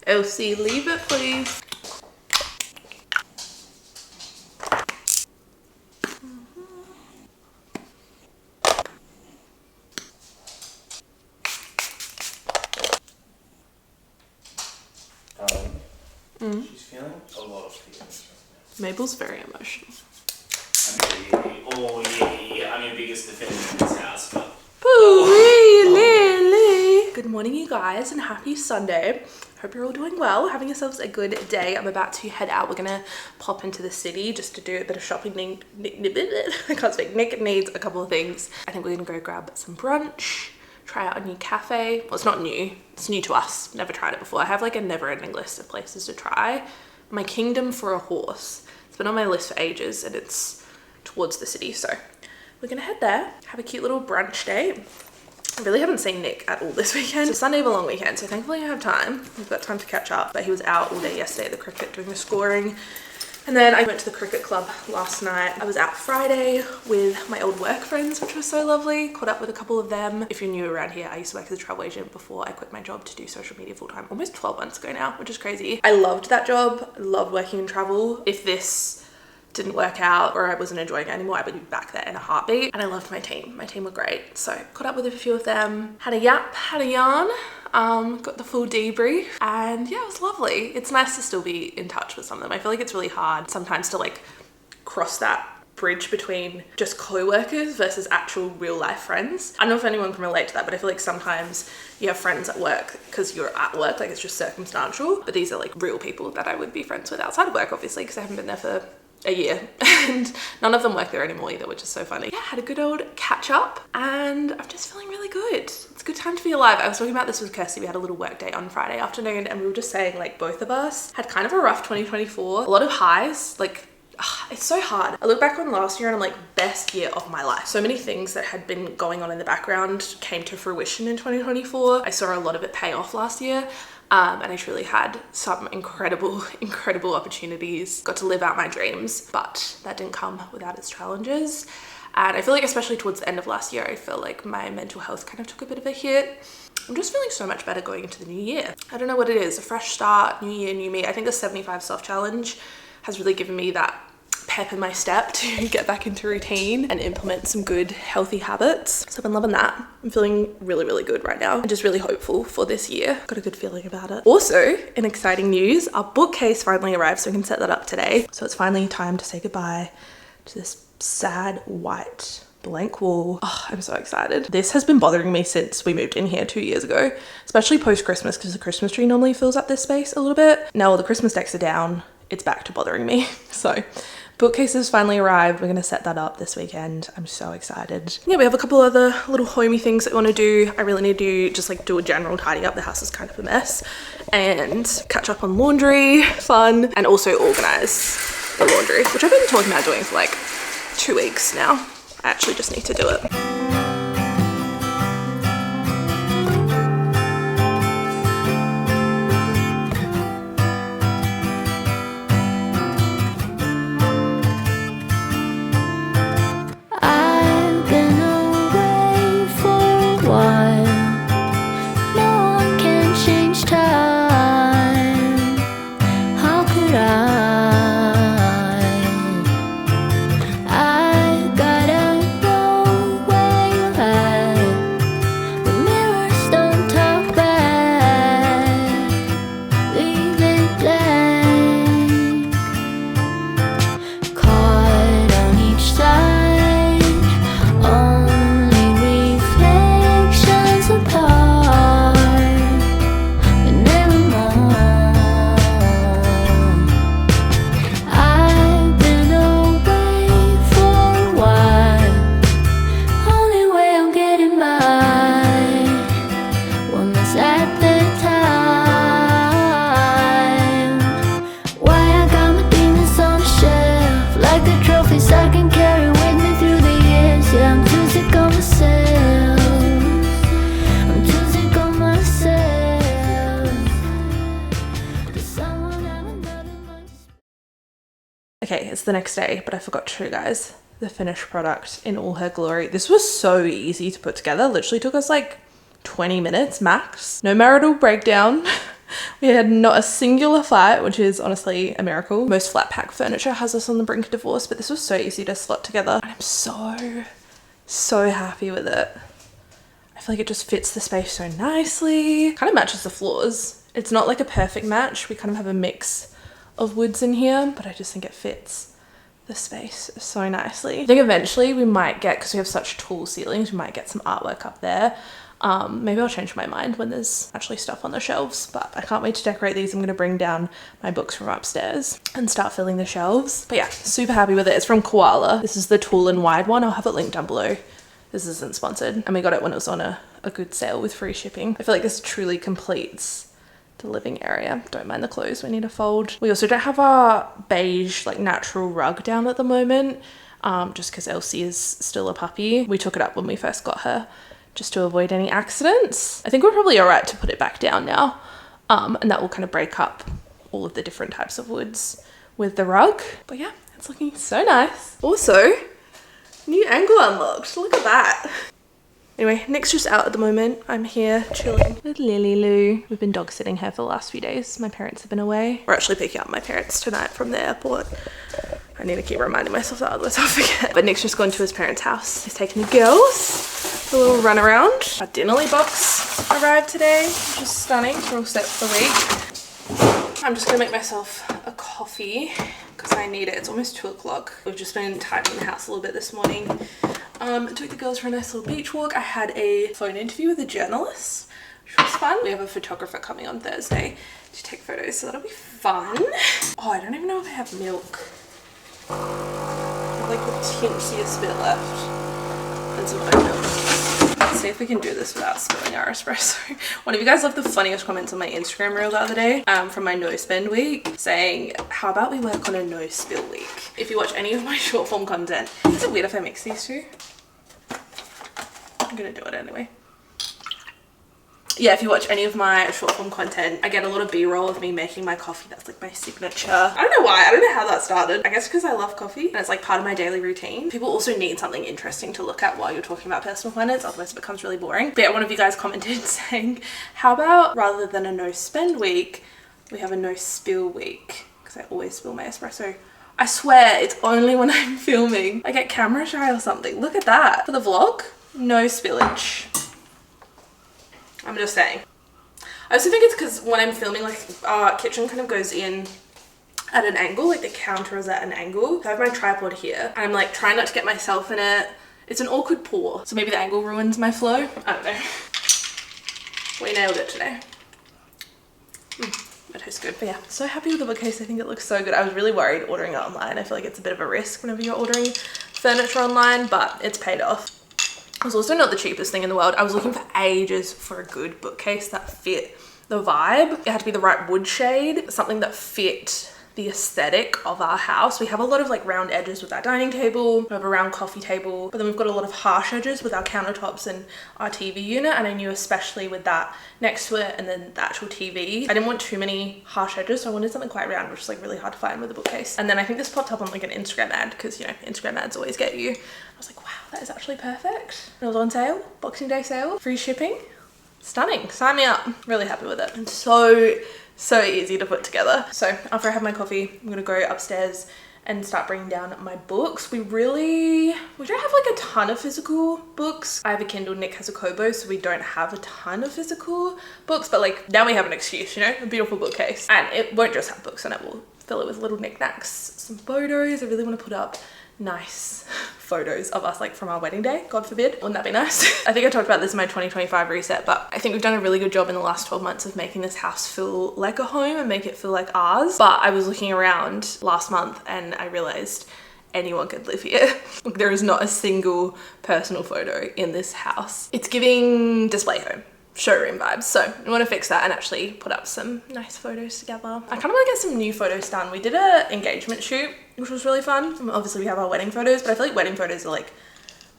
Elsie, leave it, please. She's feeling a lot of feelings right Mabel's very emotional. I'm your biggest defender in this house, but... Good morning, you guys, and happy Sunday. Hope you're all doing well, having yourselves a good day. I'm about to head out. We're gonna pop into the city just to do a bit of shopping. I can't speak. Nick needs a couple of things. I think we're gonna go grab some brunch, try out a new cafe. Well, it's not new, it's new to us. Never tried it before. I have like a never-ending list of places to try. My Kingdom for a Horse. It's been on my list for ages and it's towards the city, so we're gonna head there, have a cute little brunch day. I really haven't seen Nick at all this weekend. It's Sunday of a long weekend, so thankfully I have time. We've got time to catch up, but he was out all day yesterday at the cricket doing the scoring. And then I went to the cricket club last night. I was out Friday with my old work friends, which was so lovely. Caught up with a couple of them. If you're new around here, I used to work as a travel agent before I quit my job to do social media full time, almost 12 months ago now, which is crazy. I loved that job. I loved working in travel. If this didn't work out or I wasn't enjoying it anymore, I would be back there in a heartbeat. And I loved my team. My team were great. So caught up with a few of them, had a yap, had a yarn, got the full debrief, and yeah, it was lovely. It's nice to still be in touch with some of them. I feel like it's really hard sometimes to like cross that bridge between just co-workers versus actual real life friends. I don't know if anyone can relate to that, but I feel like sometimes you have friends at work because you're at work, like it's just circumstantial, but these are like real people that I would be friends with outside of work, obviously, because I haven't been there for a year and none of them work there anymore either, which is so funny. Yeah, had a good old catch up and I'm just feeling really good. It's a good time to be alive. I was talking about this with Kirsty. We had a little work day on Friday afternoon and we were just saying like both of us had kind of a rough 2024. A lot of highs, like it's so hard. I look back on last year and I'm like, best year of my life. So many things that had been going on in the background came to fruition in 2024. I saw a lot of it pay off last year. And I truly had some incredible opportunities, got to live out my dreams, but that didn't come without its challenges. And I feel like especially towards the end of last year, I feel like my mental health kind of took a bit of a hit. I'm just feeling so much better going into the new year. I don't know what it is, a fresh start, new year, new me. I think the 75 soft challenge has really given me that pep in my step to get back into routine and implement some good healthy habits. So I've been loving that. I'm feeling really good right now. I'm just really hopeful for this year. Got a good feeling about it. Also, in exciting news, our bookcase finally arrived, so we can set that up today. So it's finally time to say goodbye to this sad white blank wall. Oh, I'm so excited. This has been bothering me since we moved in here 2 years ago, especially post-Christmas, because the Christmas tree normally fills up this space a little bit. Now all the Christmas decks are down, it's back to bothering me. So bookcase has finally arrived. We're gonna set that up this weekend. I'm so excited. Yeah, we have a couple other little homey things that we want to do. I really need to just like do a general tidy up. The house is kind of a mess, and catch up on laundry, fun, and also organize the laundry, which I've been talking about doing for like 2 weeks now. I actually just need to do it. Okay, it's the next day, but I forgot to show you guys the finished product in all her glory. This was so easy to put together. Literally took us like 20 minutes max. No marital breakdown. We had not a singular fight, which is honestly a miracle. Most flat pack furniture has us on the brink of divorce, but this was so easy to slot together. And I'm so happy with it. I feel like it just fits the space so nicely. Kind of matches the floors. It's not like a perfect match. We kind of have a mix of woods in here, but I just think it fits the space so nicely. I think eventually we might get, because we have such tall ceilings, we might get some artwork up there. Maybe I'll change my mind when there's actually stuff on the shelves, but I can't wait to decorate these. I'm going to bring down my books from upstairs and start filling the shelves. But yeah, super happy with it. It's from Koala. This is the tall and wide one. I'll have it linked down below. This isn't sponsored. And we got it when it was on a good sale with free shipping. I feel like this truly completes the living area. Don't mind the clothes we need to fold. We also don't have our beige like natural rug down at the moment, just because Elsie is still a puppy. We took it up when we first got her, just to avoid any accidents. I think we're probably all right to put it back down now. And that will kind of break up all of the different types of woods with the rug. But yeah, it's looking so nice. Also, new angle unlocked. Look at that. Anyway, Nick's just out at the moment. I'm here chilling with Lily Lou. We've been dog sitting her for the last few days. My parents have been away. We're actually picking up my parents tonight from the airport. I need to keep reminding myself that, otherwise I'll forget. But Nick's just gone to his parents' house. He's taking the girls for a little run around. Our Dinnerly box arrived today, which is stunning. We're all set for the week. I'm just gonna make myself a coffee because I need it. It's almost 2 o'clock. We've just been tidying the house a little bit this morning. Took the girls for a nice little beach walk. I had a phone interview with a journalist, which was fun. We have a photographer coming on Thursday to take photos, so that'll be fun. Oh, I don't even know if I have milk. I have like the tinsiest bit left and some oat milk. Let's see if we can do this without spilling our espresso. One of you guys left the funniest comments on my Instagram reel the other day from my no spend week, saying, how about we work on a no spill week? If you watch any of my short form content, is it weird if I mix these two? I'm gonna do it anyway. Yeah, if you watch any of my short form content, I get a lot of B-roll of me making my coffee. That's like my signature. I don't know why. I don't know how that started. I guess because I love coffee and it's like part of my daily routine. People also need something interesting to look at while you're talking about personal finance, otherwise it becomes really boring. But yeah, one of you guys commented saying, how about rather than a no spend week, we have a no spill week? Because I always spill my espresso. I swear it's only when I'm filming. I get camera shy or something. Look at that. For the vlog, no spillage. I'm just saying. I also think it's because when I'm filming, like our kitchen kind of goes in at an angle, like the counter is at an angle. So I have my tripod here and I'm like trying not to get myself in it. It's an awkward pour, so maybe the angle ruins my flow. I don't know. We nailed it today. That tastes good. But yeah, so happy with the bookcase. I think it looks so good. I was really worried ordering it online. I feel like it's a bit of a risk whenever you're ordering furniture online, but it's paid off. It was also not the cheapest thing in the world. I was looking for ages for a good bookcase that fit the vibe. It had to be the right wood shade, something that fit the aesthetic of our house. We have a lot of like round edges with our dining table, we have a round coffee table, but then we've got a lot of harsh edges with our countertops and our TV unit, and I knew especially with that next to it and then the actual TV, I didn't want too many harsh edges, so I wanted something quite round, which is like really hard to find with a bookcase. And then I think this popped up on like an Instagram ad, because you know, Instagram ads always get you. I was like, wow, that is actually perfect. It was on sale, Boxing Day sale, free shipping. Stunning, sign me up. Really happy with it. And so easy to put together. So after I have my coffee, I'm gonna go upstairs and start bringing down my books. We don't have like a ton of physical books. I have a Kindle, Nick has a Kobo, so we don't have a ton of physical books, but like now we have an excuse, you know, a beautiful bookcase. And it won't just have books on it, we'll fill it with little knickknacks, some photos. I really want to put up nice photos of us like from our wedding day, God forbid. Wouldn't that be nice? I think I talked about this in my 2025 reset, but I think we've done a really good job in the last 12 months of making this house feel like a home and make it feel like ours. But I was looking around last month and I realized anyone could live here. Look, there is not a single personal photo in this house. It's giving display home, showroom vibes. So I want to fix that and actually put up some nice photos together. I kind of want to get some new photos done. We did an engagement shoot, which was really fun. And obviously we have our wedding photos, but I feel like wedding photos are like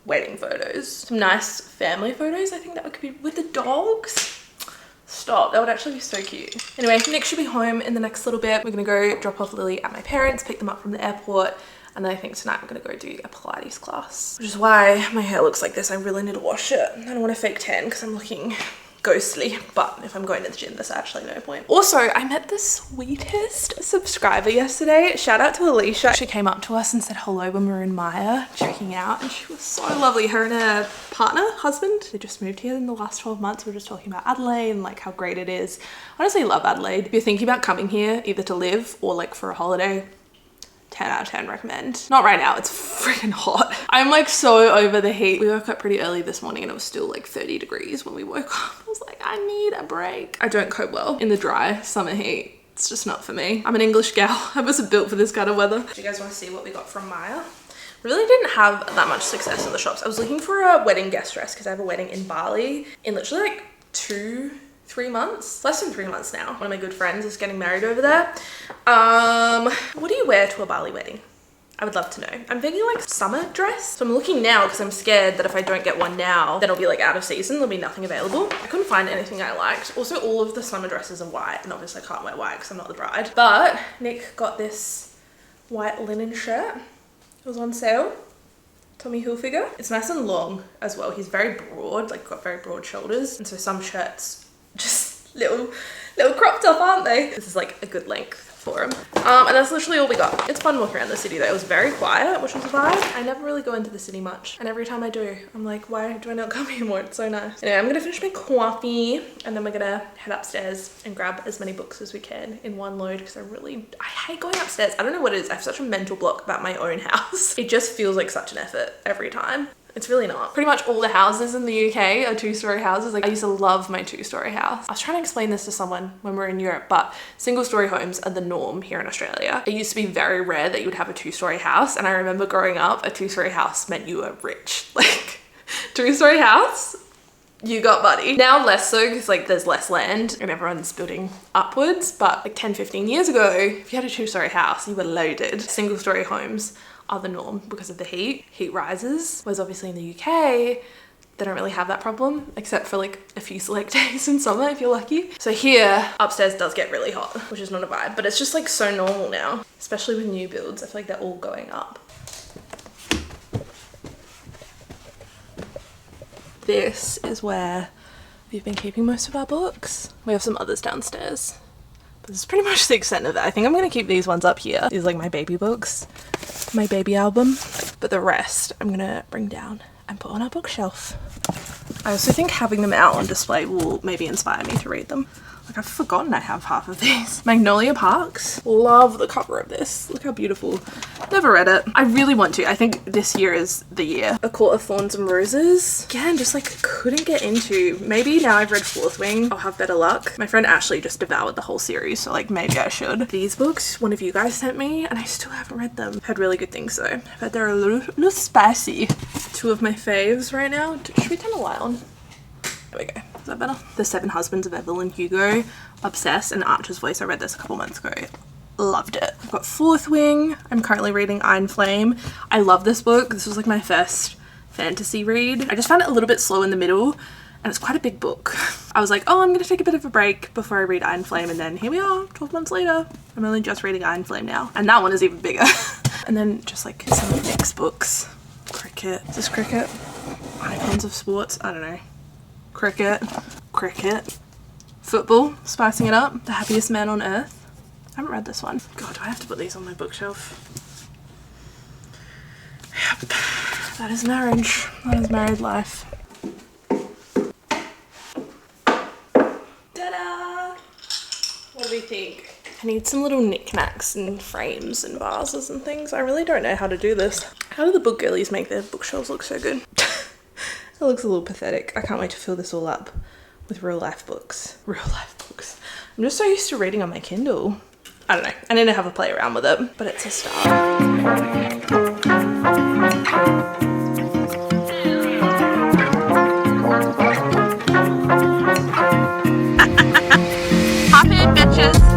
wedding photos. Some nice family photos. I think that could be with the dogs. Stop, that would actually be so cute. Anyway, Nick should be home in the next little bit. We're gonna go drop off Lily at my parents, pick them up from the airport, and then I think tonight I'm gonna go do a Pilates class, which is why my hair looks like this. I really need to wash it. I don't want to fake tan because I'm looking ghostly, but if I'm going to the gym, there's actually no point. Also, I met the sweetest subscriber yesterday. Shout out to Alicia. She came up to us and said hello when we were in Maya checking out, and she was so lovely. Her and her partner, husband, they just moved here in the last 12 months. We were just talking about Adelaide and like how great it is. Honestly, love Adelaide. If you're thinking about coming here either to live or like for a holiday, 10 out of 10 recommend. Not right now, it's freaking hot. I'm like so over the heat. We woke up pretty early this morning and it was still like 30 degrees when we woke up. I was like, I need a break. I don't cope well in the dry summer heat. It's just not for me. I'm an English gal. I wasn't built for this kind of weather. Do you guys want to see what we got from Maya? Really didn't have that much success in the shops. I was looking for a wedding guest dress because I have a wedding in Bali in literally like 3 months, less than 3 months now. One of my good friends is getting married over there. What do you wear to a Bali wedding? I would love to know. I'm thinking like summer dress. So I'm looking now because I'm scared that if I don't get one now, then it'll be like out of season. There'll be nothing available. I couldn't find anything I liked. Also, all of the summer dresses are white, and obviously I can't wear white because I'm not the bride. But Nick got this white linen shirt. It was on sale. Tommy Hilfiger. It's nice and long as well. He's very broad, like got very broad shoulders. And so some shirts just little cropped up, aren't they? This is like a good length for him. And that's literally all we got. It's fun walking around the city though. It was very quiet, which was a vibe. I never really go into the city much, and every time I do, I'm like, why do I not come here more? It's so nice. Anyway, I'm gonna finish my coffee and then we're gonna head upstairs and grab as many books as we can in one load, because I hate going upstairs. I don't know what it is. I have such a mental block about my own house. It just feels like such an effort every time. It's really not. Pretty much all the houses in the UK are 2-story houses. Like I used to love my 2-story house. I was trying to explain this to someone when we were in Europe, but single-story homes are the norm here in Australia. It used to be very rare that you would have a 2-story house. And I remember growing up, a 2-story house meant you were rich. Like 2-story house, you got money. Now less so because like there's less land and everyone's building upwards. But like 10, 15 years ago, if you had a 2-story house, you were loaded. Single-story homes are the norm because of the heat rises, whereas obviously in the UK they don't really have that problem except for like a few select days in summer if you're lucky. So here upstairs does get really hot, which is not a vibe, but it's just like so normal now, especially with new builds. I feel like they're all going up. This is where we've been keeping most of our books. We have some others downstairs. This is pretty much the extent of it. I think I'm gonna keep these ones up here. These are like my baby books, my baby album. But the rest I'm gonna bring down and put on our bookshelf. I also think having them out on display will maybe inspire me to read them. Like I've forgotten I have half of these. Magnolia Parks. Love the cover of this. Look how beautiful. Never read it. I really want to. I think this year is the year. A Court of Thorns and Roses. Again, just like couldn't get into. Maybe now I've read Fourth Wing, I'll have better luck. My friend Ashley just devoured the whole series, so like maybe I should. These books, one of you guys sent me, and I still haven't read them. I've heard really good things though. I've heard they're a little spicy. Two of my faves right now. Should we turn the light on? There we go. Is that better? The Seven Husbands of Evelyn Hugo. Obsessed. And Archer's Voice. I read this a couple months ago. Loved it. I've got Fourth Wing. I'm currently reading Iron Flame. I love this book. This was like my first fantasy read. I just found it a little bit slow in the middle, and it's quite a big book. I was like, oh, I'm gonna take a bit of a break before I read Iron Flame, and then here we are, 12 months later. I'm only just reading Iron Flame now, and that one is even bigger. And then just like some of Nick's books. Cricket. Is this cricket? Icons of Sports. I don't know. Cricket. Football. Spicing it up. The Happiest Man on Earth. I haven't read this one. God, do I have to put these on my bookshelf? Yep. That is marriage. That is married life. Ta-da! What do we think? I need some little knickknacks and frames and vases and things. I really don't know how to do this. How do the book girlies make their bookshelves look so good? It looks a little pathetic. I can't wait to fill this all up with real life books. Real life books. I'm just so used to reading on my Kindle. I don't know. I need to have a play around with it, but it's a start. Happy bitches.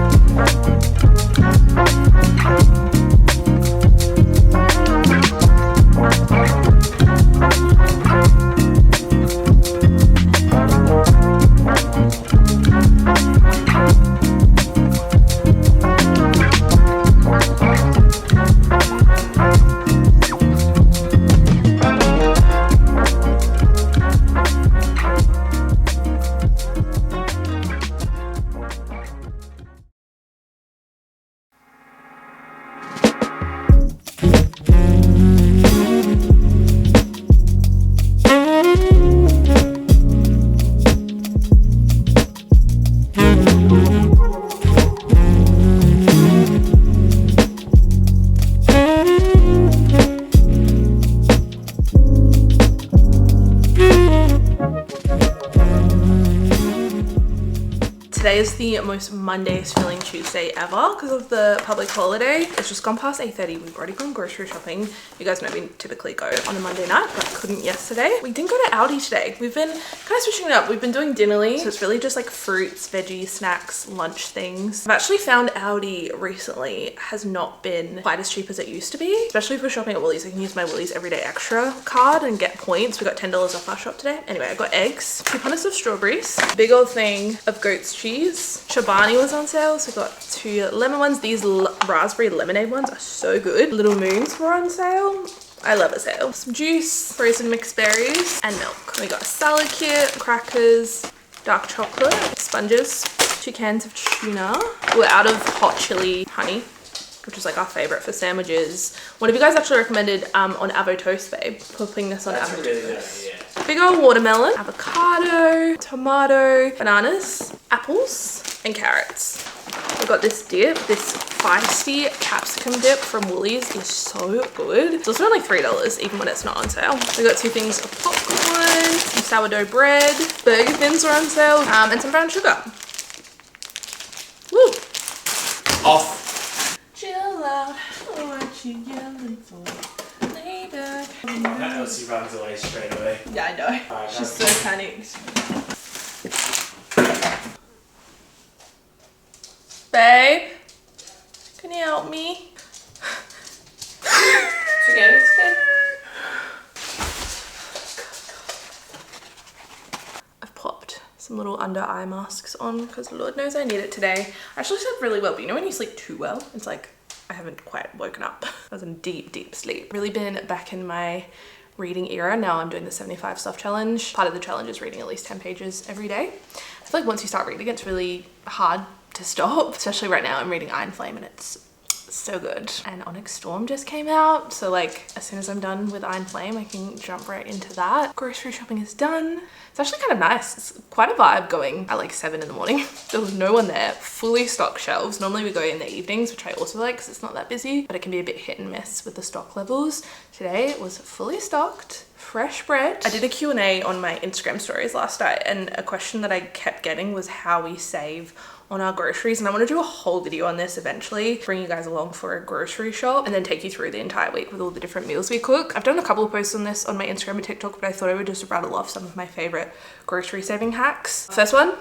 the most Monday's feeling Tuesday ever because of the public holiday. It's just gone past 8:30. We've already gone grocery shopping. You guys know we typically go on a Monday night, but couldn't yesterday. We didn't go to Aldi today. We've been kind of switching it up. We've been doing dinnerly, so it's really just like fruits, veggies, snacks, lunch things. I've actually found Aldi recently has not been quite as cheap as it used to be, especially if we're shopping at Woolies. I can use my Woolies Everyday Extra card and get points. We got $10 off our shop today. Anyway, I got eggs, 2 pints of strawberries, big old thing of goat's cheese. Chobani was on sale, so we got 2 lemon ones. These raspberry lemonade ones are so good. Little Moons were on sale. I love a sale. Some juice, frozen mixed berries, and milk. We got a salad kit, crackers, dark chocolate, sponges, 2 cans of tuna. We're out of hot chili honey, which is like our favorite for sandwiches. One of you guys actually recommended on Avo Toast, babe. Popping this on Avo Toast. Yeah. Big old watermelon, avocado, tomato, bananas, apples, and carrots. We've got this dip, this feisty capsicum dip from Woolies is so good. It's also only $3, even when it's not on sale. We got 2 things of popcorn, some sourdough bread, burger thins are on sale, and some brown sugar. Woo! Off. Chill out, what you yelling for? Lay back. That Elsie runs away straight away. Yeah, I know. Alright, She's so panicked. Babe, can you help me? It's okay, it's okay. I've popped some little under eye masks on because Lord knows I need it today. I actually slept really well, but you know when you sleep too well, it's like I haven't quite woken up. I was in deep sleep. Really been back in my reading era. Now I'm doing the 75 stuff challenge. Part of the challenge is reading at least 10 pages every day. I feel like once you start reading, it's really hard to stop, especially right now. I'm reading Iron Flame and it's so good. And Onyx Storm just came out, so like as soon as I'm done with Iron Flame I can jump right into that. Grocery shopping is done. It's actually kind of nice. It's quite a vibe going at like 7 in the morning. There was no one there. Fully stocked shelves. Normally we go in the evenings, which I also like because it's not that busy, but it can be a bit hit and miss with the stock levels. Today it was fully stocked. Fresh bread. I did a Q&A on my Instagram stories last night, and a question that I kept getting was how we save on our groceries, and I want to do a whole video on this eventually, bring you guys along for a grocery shop and then take you through the entire week with all the different meals we cook. I've done a couple of posts on this on my Instagram and TikTok, but I thought I would just rattle off some of my favorite grocery saving hacks. First one,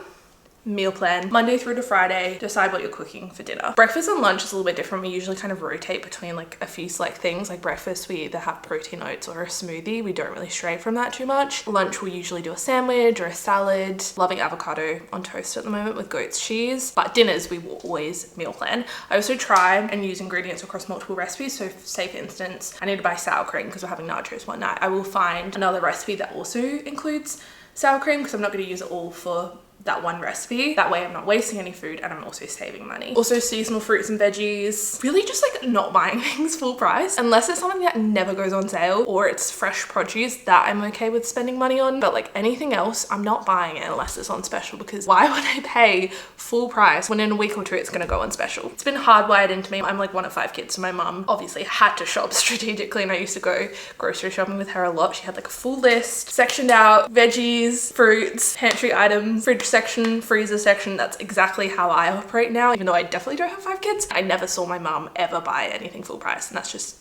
meal plan. Monday through to Friday, decide what you're cooking for dinner. Breakfast and lunch is a little bit different. We usually kind of rotate between like a few select things. Like breakfast, we either have protein oats or a smoothie. We don't really stray from that too much. Lunch, we'll usually do a sandwich or a salad. Loving avocado on toast at the moment with goat's cheese. But dinners, we will always meal plan. I also try and use ingredients across multiple recipes. So say for instance, I need to buy sour cream because we're having nachos one night. I will find another recipe that also includes sour cream because I'm not going to use it all for that one recipe. That way I'm not wasting any food and I'm also saving money. Also seasonal fruits and veggies. Really just like not buying things full price unless it's something that never goes on sale or it's fresh produce that I'm okay with spending money on. But like anything else, I'm not buying it unless it's on special, because why would I pay full price when in a week or two it's gonna go on special? It's been hardwired into me. I'm like one of 5 kids, so my mum obviously had to shop strategically, and I used to go grocery shopping with her a lot. She had like a full list sectioned out, veggies, fruits, pantry items, fridge section, freezer section. That's exactly how I operate now. Even though I definitely don't have 5 kids, I never saw my mum ever buy anything full price, and that's just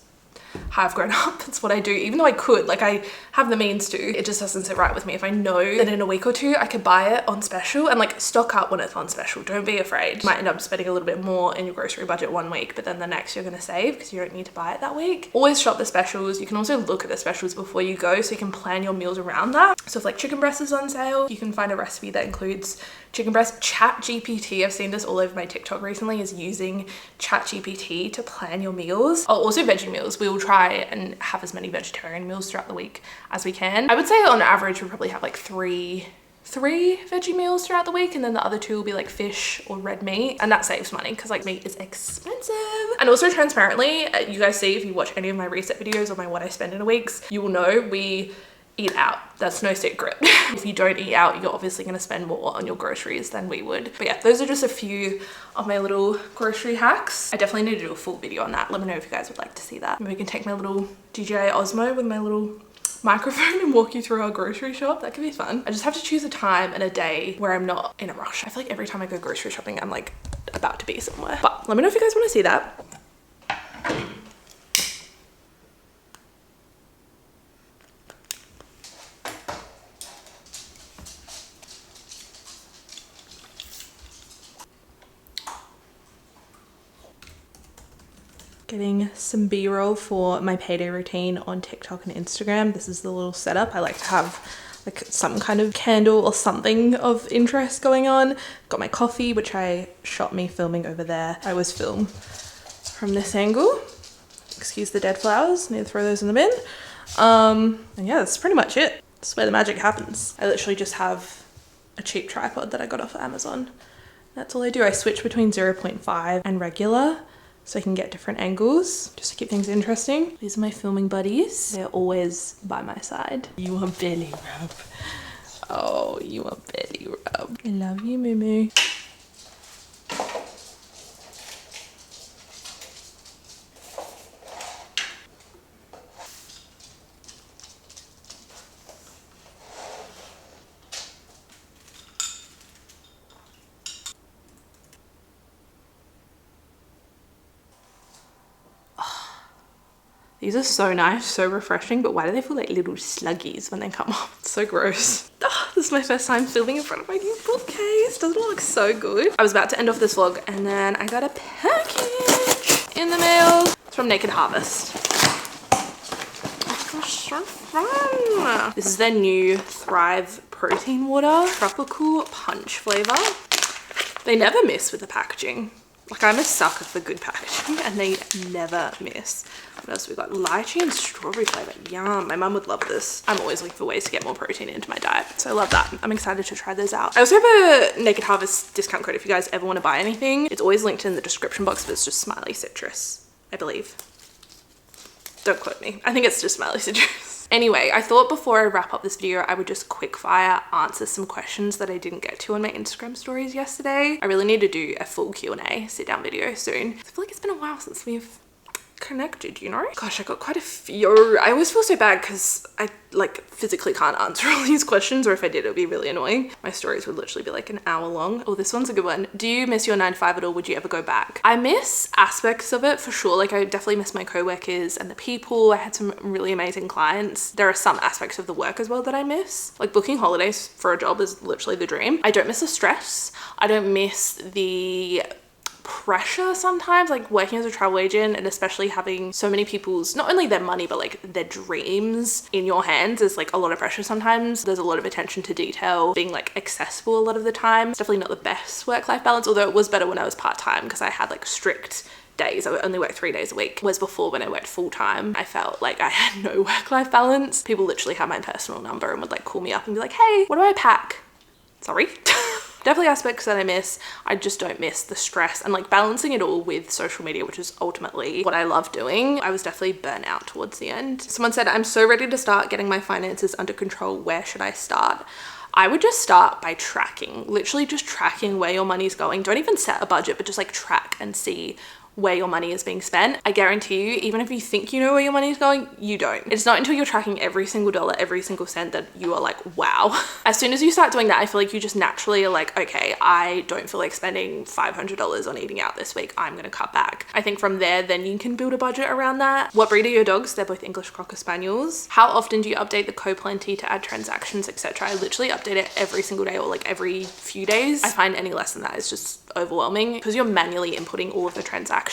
how I've grown up. That's what I do. Even though I could, like I have the means to, it just doesn't sit right with me. If I know that in a week or two I could buy it on special, and like stock up when it's on special. Don't be afraid. You might end up spending a little bit more in your grocery budget one week, but then the next you're gonna save because you don't need to buy it that week. Always shop the specials. You can also look at the specials before you go so you can plan your meals around that. So if like chicken breast is on sale, you can find a recipe that includes chicken breast. ChatGPT, I've seen this all over my TikTok recently, is using ChatGPT to plan your meals. Oh, also veggie meals. We will try and have as many vegetarian meals throughout the week as we can. I would say on average we probably have like three veggie meals throughout the week, and then the other 2 will be like fish or red meat, and that saves money because like meat is expensive. And also transparently, you guys see if you watch any of my reset videos or my what I spend in a week's, you will know we eat out. That's no secret. If you don't eat out, you're obviously going to spend more on your groceries than we would. But yeah, those are just a few of my little grocery hacks. I definitely need to do a full video on that. Let me know if you guys would like to see that. Maybe we can take my little DJI Osmo with my little microphone and walk you through our grocery shop. That could be fun. I just have to choose a time and a day where I'm not in a rush. I feel like every time I go grocery shopping, I'm like about to be somewhere. But let me know if you guys want to see that. Getting some b-roll for my payday routine on TikTok and Instagram. This is the little setup. I like to have like some kind of candle or something of interest going on. Got my coffee, which I shot me filming over there. I always film from this angle. Excuse the dead flowers, need to throw those in the bin. And yeah, that's pretty much it. That's where the magic happens. I literally just have a cheap tripod that I got off of Amazon. That's all I do. I switch between 0.5 and regular, so I can get different angles just to keep things interesting. These are my filming buddies. They're always by my side. You want belly rub? Oh, you want belly rub. I love you, Moo. These are so nice, so refreshing, but why do they feel like little sluggies when they come off? It's so gross. Oh, this is my first time filming in front of my new bookcase. Doesn't it look so good? I was about to end off this vlog and then I got a package in the mail. It's from Naked Harvest. Oh, so fun. This is their new Thrive protein water, tropical punch flavor. They never miss with the packaging. Like, I'm a sucker for good packaging and they never miss. What else we got? Lychee and strawberry flavor. Yum. My mum would love this. I'm always looking for ways to get more protein into my diet, so I love that. I'm excited to try those out. I also have a Naked Harvest discount code if you guys ever want to buy anything. It's always linked in the description box, but it's just SMILEYCITRUS, I believe. Don't quote me. I think it's just SMILEYCITRUS. Anyway, I thought before I wrap up this video, I would just quick fire answer some questions that I didn't get to on my Instagram stories yesterday. I really need to do a full Q&A sit down video soon. I feel like it's been a while since we've connected, you know? Gosh, I got quite a few. I always feel so bad because I like physically can't answer all these questions, or if I did, it would be really annoying. My stories would literally be like an hour long. Oh, this one's a good one. Do you miss your 9 to 5 at all? Would you ever go back? I miss aspects of it for sure. Like, I definitely miss my co-workers and the people. I had some really amazing clients. There are some aspects of the work as well that I miss. Like, booking holidays for a job is literally the dream. I don't miss the stress. I don't miss the pressure sometimes, like working as a travel agent, and especially having so many people's, not only their money, but like their dreams in your hands is like a lot of pressure sometimes. There's a lot of attention to detail, being like accessible a lot of the time. It's definitely not the best work-life balance, although it was better when I was part-time because I had like strict days. I would only work 3 days a week. Whereas before, when I worked full-time, I felt like I had no work-life balance. People literally had my personal number and would like call me up and be like, hey, what do I pack? Sorry. Definitely aspects that I miss. I just don't miss the stress and like balancing it all with social media, which is ultimately what I love doing. I was definitely burnt out towards the end. Someone said, I'm so ready to start getting my finances under control. Where should I start? I would just start by tracking, literally just tracking where your money's going. Don't even set a budget, but just like track and see where your money is being spent. I guarantee you, even if you think you know where your money is going, you don't. It's not until you're tracking every single dollar, every single cent that you are like, wow. As soon as you start doing that, I feel like you just naturally are like, okay, I don't feel like spending $500 on eating out this week. I'm gonna cut back. I think from there, then you can build a budget around that. What breed are your dogs? They're both English Cocker Spaniels. How often do you update the co-plenty to add transactions, etc.? I literally update it every single day or like every few days. I find any less than that is just overwhelming because you're manually inputting all of the transactions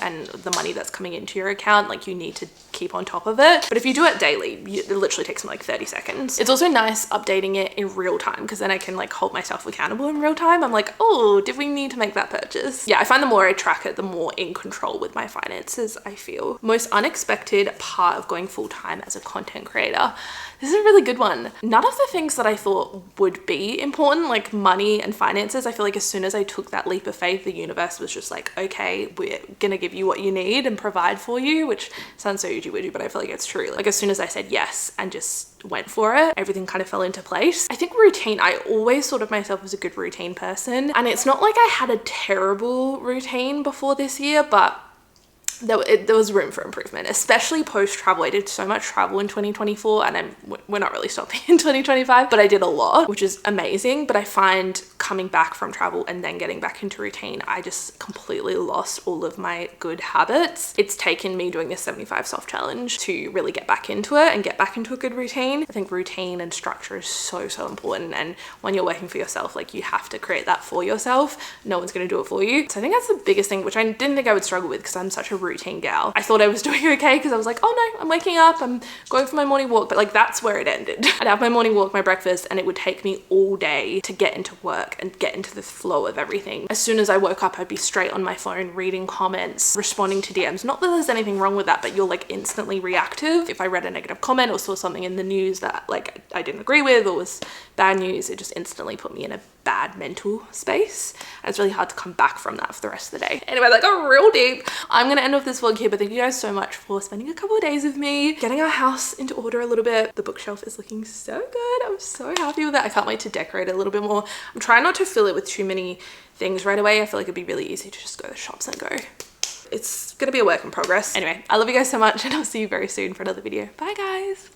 and the money that's coming into your account. Like, you need to keep on top of it. But if you do it daily, it literally takes me like 30 seconds. It's also nice updating it in real time because then I can like hold myself accountable in real time. I'm like, oh, did we need to make that purchase? Yeah, I find the more I track it, the more in control with my finances I feel. Most unexpected part of going full-time as a content creator. This is a really good one. None of the things that I thought would be important, like money and finances, I feel like as soon as I took that leap of faith, the universe was just like, okay, we're gonna give you what you need and provide for you, which sounds so uji-wuji, but I feel like it's true. Like, as soon as I said yes and just went for it, everything kind of fell into place. I think routine, I always thought of myself as a good routine person, and it's not like I had a terrible routine before this year, but there was room for improvement, especially post-travel. I did so much travel in 2024, and we're not really stopping in 2025, but I did a lot, which is amazing. But I find coming back from travel and then getting back into routine, I just completely lost all of my good habits. It's taken me doing this 75 soft challenge to really get back into it and get back into a good routine. I think routine and structure is so important, and when you're working for yourself, like, you have to create that for yourself. No one's going to do it for you. So I think that's the biggest thing, which I didn't think I would struggle with because I'm such a routine gal. I thought I was doing okay because I was like, oh no, I'm waking up, I'm going for my morning walk, but like, that's where it ended. I'd have my morning walk, my breakfast, and it would take me all day to get into work and get into the flow of everything. As soon as I woke up, I'd be straight on my phone, reading comments, responding to DMs. Not that there's anything wrong with that, but you're like instantly reactive. If I read a negative comment or saw something in the news that like I didn't agree with or was bad news, it just instantly put me in a bad mental space, and it's really hard to come back from that for the rest of the day. Anyway, that got real deep. I'm gonna end off this vlog here, but thank you guys so much for spending a couple of days with me, getting our house into order a little bit. The bookshelf is looking so good. I'm so happy with it. I can't wait to decorate it a little bit more. I'm trying not to fill it with too many things right away. I feel like it'd be really easy to just go to the shops and go. It's gonna be a work in progress. Anyway, I love you guys so much, and I'll see you very soon for another video. Bye guys.